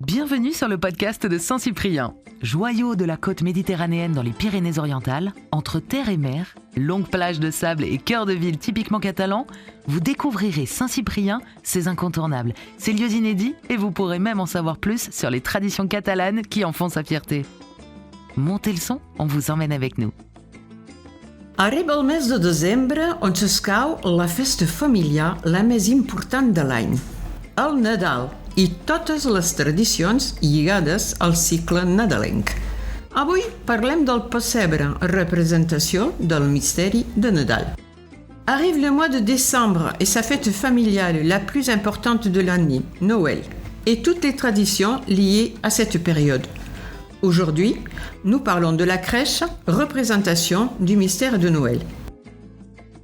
Bienvenue sur le podcast de Saint-Cyprien. Joyau de la côte méditerranéenne dans les Pyrénées-Orientales, entre terre et mer, longues plages de sable et cœur de ville typiquement catalan, vous découvrirez Saint-Cyprien, ses incontournables, ses lieux inédits et vous pourrez même en savoir plus sur les traditions catalanes qui en font sa fierté. Montez le son, on vous emmène avec nous. Arriba el mes de desembre on s'escau la festa familiar la més important de l'any, el Nadal, i totes les tradicions lligades al cicle nadalenc. Avui parlem del pessebre, representació del mystère de Nadal. Arrive le mois de décembre et sa fête familiale la plus importante de l'année, Noël, et toutes les traditions liées à cette période. Aujourd'hui, nous parlons de la crèche, représentation du mystère de Noël.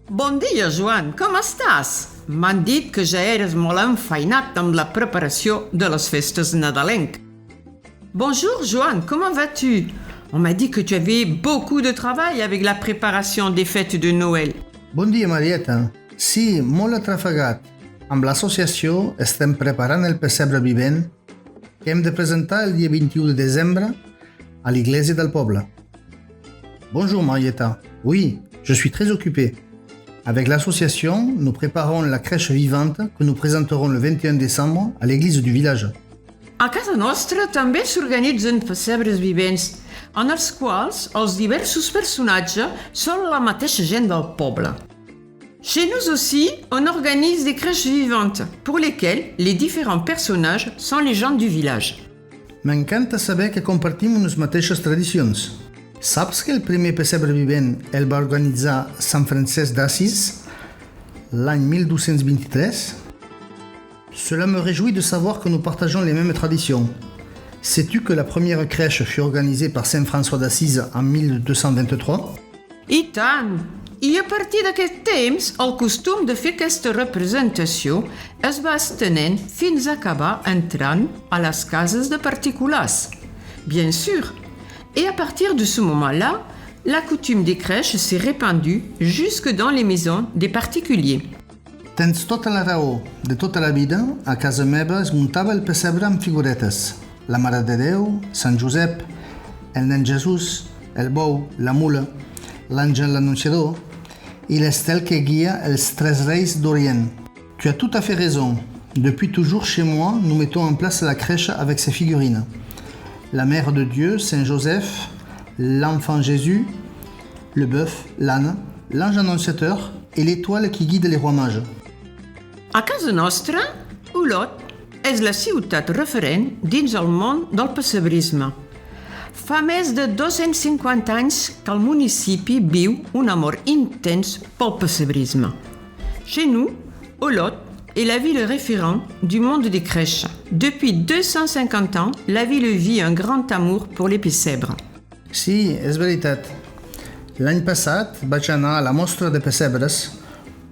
Bon dia, Joan, com estàs? M'han dit que ja eres molt enfeinat amb la preparació de les festes nadalenques. Bonjour, Joan, comment vas-tu? On m'a dit que tu avais beaucoup de travail avec la préparation des fêtes de Noël. Bon dia, Marieta. Sí, molt atrafegat. Amb l'associació estem preparant el pessebre vivent que hem de presentar el dia 21 de desembre à l'église del poble. Bonjour, Marieta. Oui, je suis très occupé. Avec l'association, nous préparons la crèche vivante que nous présenterons le 21 décembre à l'église du village. A casa nostra també s'organitzen pessebres vivents, en els quals els diversos personatges són la mateixa gent del poble. Chez nous aussi, on organise des crèches vivantes, pour lesquelles les différents personnages sont les gens du village. M'encanta saber que compartim unes mateixes tradicions. Saps que el primer pessebre vivent el va organitzar Sant Francesc d'Assís l'any 1223? Cela me réjouit de savoir que nous partageons les mêmes traditions. Sais-tu que la première crèche fut organisée par Saint François d'Assís en 1223? I tant! I a partir d'aquest temps, el costum de fer aquesta representació es va estenent fins a acabar entrant a les cases de particulars. Bien sûr. Et à partir de ce moment-là, la coutume des crèches s'est répandue jusque dans les maisons des particuliers. Tens tota la raó. De tota la vida, a casa meva es muntava el pessebre amb figuretes. La Mare de Déu, Sant Josep, el nen Jesús, el bou, la mula, l'àngel l'anunciador et l'estel qui guia els tres reis d'Orient. Tu as tout à fait raison. Depuis toujours chez moi, nous mettons en place la crèche avec ses figurines. La Mère de Dieu, Saint Joseph, l'Enfant Jésus, le bœuf, l'âne, l'ange annonciateur et l'étoile qui guide les rois mages. A casa nostra, Olot és la ciutat referent dins el món del pessebrisme. Fa més de 250 anys que el municipi viu un amor intens pel pessebrisme. Chez nous, Olot est la ville référente du monde des crèches. Depuis 250 ans, la ville vit un grand amour pour les pessebres. Sí, és veritat. L'any passat vaig anar a la mostra de pessebres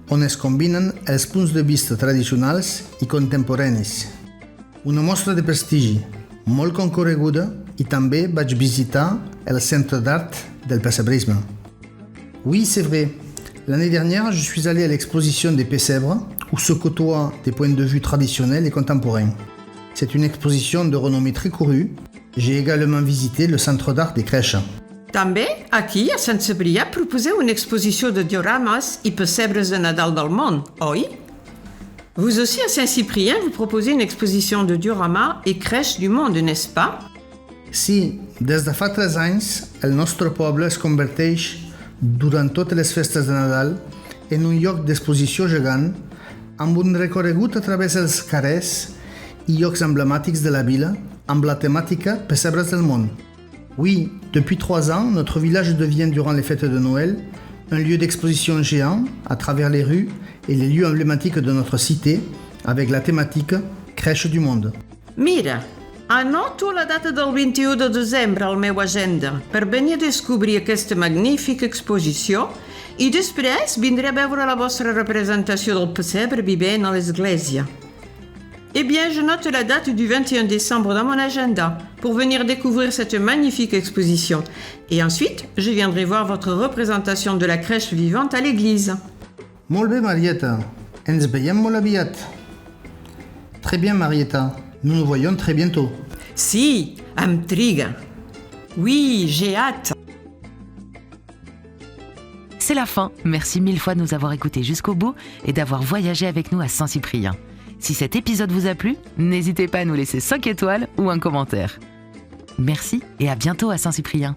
on es combinen els punts de vista tradicionals i contemporanis. Una mostra de prestigi, molt concorreguda, i també vaig visitar el centre d'art del pessebrisme. Oui, c'est vrai. L'année dernière, je suis allé à l'exposition des Pessèbres, où se côtoient des points de vue traditionnels et contemporains. C'est une exposition de renommée très courue. J'ai également visité le centre d'art des crèches. També, aquí, a Sant Cebrià, proposeu una exposició de diorames i pessebres de Nadal del món, oi? Vous aussi, à Saint-Cyprien, vous proposez une exposition de dioramas et crèches du monde, n'est-ce pas? Sí, des de fa 3 anys, el nostre poble es converteix, durant totes les festes de Nadal, en un lloc d'exposició gegant, amb un recorregut a través dels carrers i llocs emblemàtics de la vila, amb la thématique Pessebres del món. Oui, depuis 3 ans, notre village devient, durant les fêtes de Noël, un lieu d'exposition géant à travers les rues et les lieux emblématiques de notre cité, avec la thématique Crèche du monde. Mira, anoto la data del 21 de desembre al meu agenda per venir a descobrir aquesta magnífica exposició i després vindré a veure la vostra representació del pessebre vivent a l'església. Eh bien, je note la date du 21 décembre dans mon agenda pour venir découvrir cette magnifique exposition. Et ensuite, je viendrai voir votre représentation de la crèche vivante à l'église. Molt bé, Marieta. Ens veiem molt aviat. Très bien, Marieta. Nous nous voyons très bientôt. Si, em triga. Oui, j'ai hâte. C'est la fin. Merci 1000 fois de nous avoir écoutés jusqu'au bout et d'avoir voyagé avec nous à Saint-Cyprien. Si cet épisode vous a plu, n'hésitez pas à nous laisser 5 étoiles ou un commentaire. Merci et à bientôt à Saint-Cyprien.